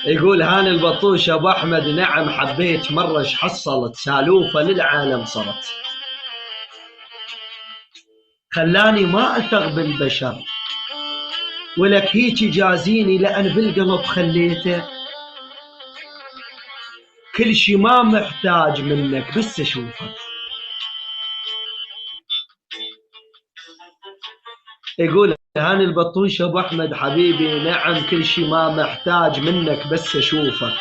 يقول هاني البطوش ابو احمد: نعم حبيت مرة ايش حصلت سالوفة للعالم صارت، خلاني ما اثق بالبشر، ولك هيك جازيني لان بالقلب خليته، كل شي ما محتاج منك بس اشوفك. يقول هاني البطوش ابو احمد: حبيبي نعم كل شي ما محتاج منك بس اشوفك،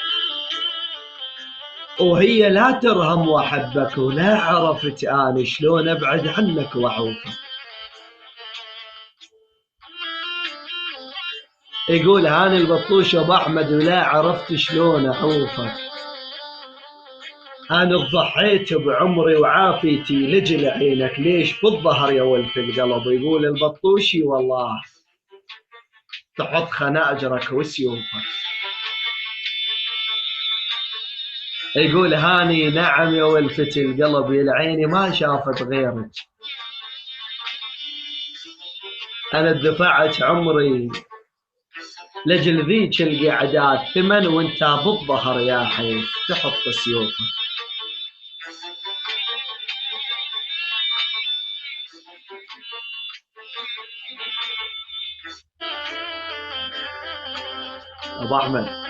وهي لا ترهم واحبك، ولا عرفت اني شلون ابعد عنك واعوفك. يقول هاني البطوش ابو احمد: ولا عرفت شلون اعوفك، انا ضحيت بعمري وعافيتي لجل عينك، ليش بالظهر يا ولف القلب. يقول البطوشي: والله تحط خناجرك وسيوفك. يقول هاني: نعم يا ولفة القلب يا العيني ما شافت غيرك، انا دفعت عمري لجل ذيك القعدات ثمن، وانت بالظهر يا حي تحط سيوفك. ابو احمد